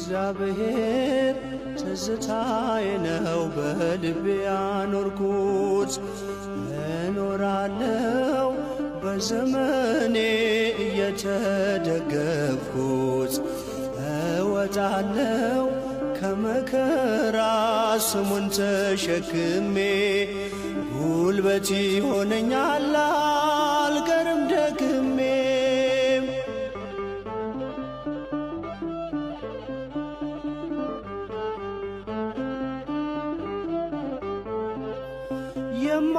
እግዚአብሔር ትዝታዬ ነው በልቤ ያኖርኩት። እኖራለሁ በዘመኔ እየተደገፍኩት። እወጣለሁ ከመከራ ስሙን ተሸክሜ። ጉልበት ይሆነኛል አልቀርም ደክሜ።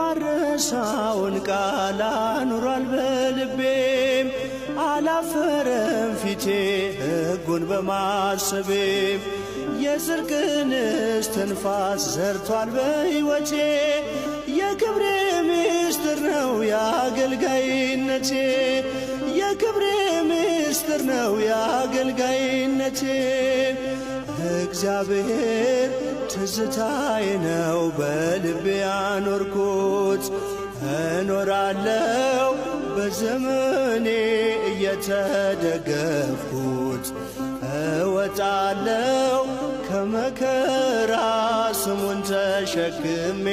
የማረሳውን ቃል አኑሯል በልቤም። አላፈረም ፊቴ ሕጉን በማሰቤ። የጽድቅን እስትንፋስ ዘርቷል በሕይወቴ። የክብሬ ምስጢር ነው የአገልጋይነቴ። የክብሬ ምስጢር ነው የአገልጋይነቴ። እግዚአብሔር ትዝታዬ ነው በልቤ ያኖርኩት። እኖራለሁ በዘመኔ እየተደገፍኩት። እወጣለሁ ከመከራ ስሙን ተሸክሜ።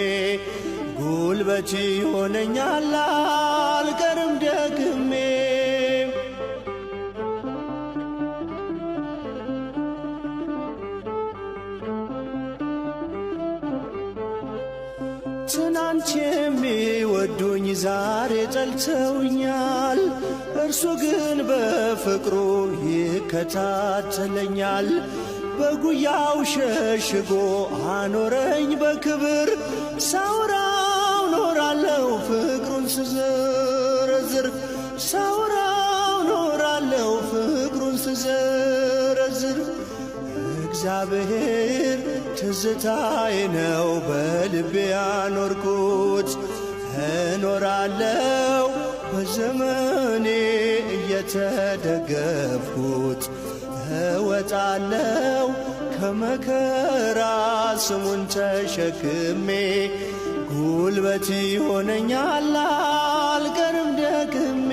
ጉልበት ይሆነኛል አልቀርም ደክሜ። ትናንት የሚወዱኝ ዛሬ ጠልተውኛል። እርሱ ግን በፍቅሩ ይከታተለኛል። በጉያው ሸሽጎ አኖረኝ በክብር። ሳውራው ኖራለሁ ፍቅሩን ስዘረዝር። ሳውራው ኖራለሁ ፍቅሩን ስዘረዝር። እግዚአብሔር ትዝታዬ ነው በልቤ ያኖርኩት። እኖራለሁ በዘመኔ እየተደገፍኩት። እወጣለሁ ከመከራ ስሙን ተሸክሜ። ጉልበት ይሆነኛል አልቀርም ደክሜ።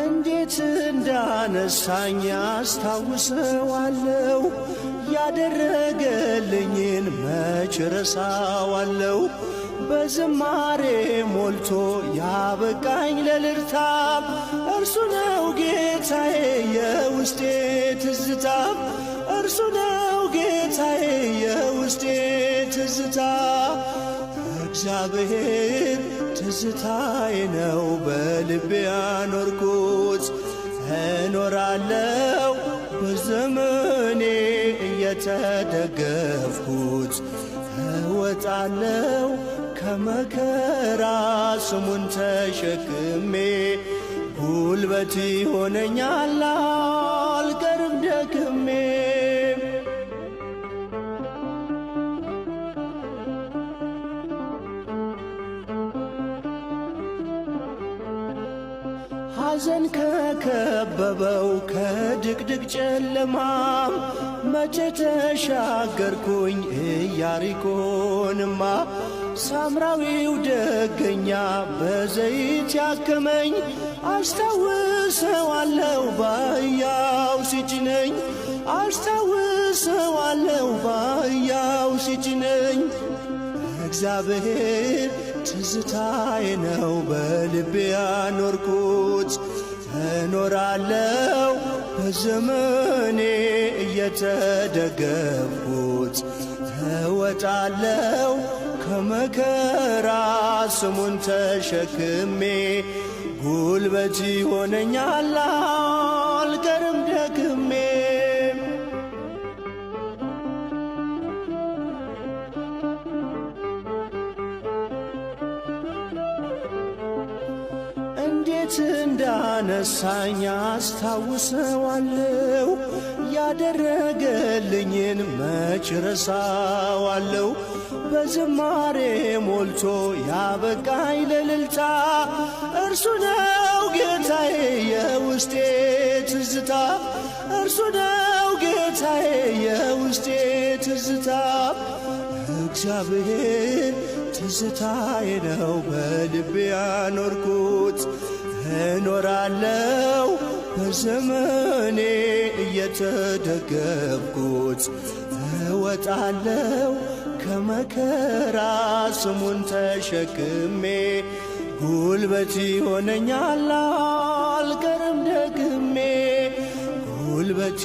እንዴት እንዳነሳኝ አስታውሰዋለሁ። ያደረገልኝን መች ረሳዋለሁ። በዝማሬ ሞልቶ ያበቃኝ ለልልታ። እርሱ ነው ጌታዬ የውስጤ ትዝታ። እርሱ ነው ጌታዬ የውስጤ ትዝታ። እግዚአብሔር ትዝታዬ ነው በልቤ ያኖርኩት። እኖራለሁ በዘመኔ እየተደገፍኩት። እወጣለሁ ከመከራ ስሙን ተሸክሜ። ጉልበት ይሆነኛል አልቀርም ደክሜ። ሐዘን ከከበበው ከድቅድቅ ጨለማም መቼ ተሻገርኩኝ ኢያሪኮንማ። ሳምራዊው ደገኛ በዘይት ያከመኝ። አስታውሰዋለሁ በአህያው ሲጭነኝ። አስታውሰዋለሁ በአህያው ሲጭነኝ። እግዚአብሔር ትዝታዬ ነው በልቤ ያኖርኩት። እኖራለሁ በዘመኔ እየተደገፍኩት። እወጣለሁ ከመከራ ስሙን ተሸክሜ። ጉልበት ይሆነኛል አልቀርም ደክሜ። እንዴት እንዳነሳኝ አስታውሰዋለሁ። ያደረገልኝን መች ረሳዋለሁ። በዝማሬ ሞልቶ ያበቃኝ ለልልታ። እርሱ ነው ጌታዬ የውስጤ ትዝታ። እርሱ ነው ጌታዬ የውስጤ ትዝታ። እግዚአብሔር ትዝታዬ ነው በልቤ ያኖርኩት። እኖራለው በዘመኔ እየተደገፍኩት፣ እወጣለው ከመከራ ስሙን ተሸክሜ። ጉልበት ይሆነኛል አልቀርም ደግሜ ጉልበት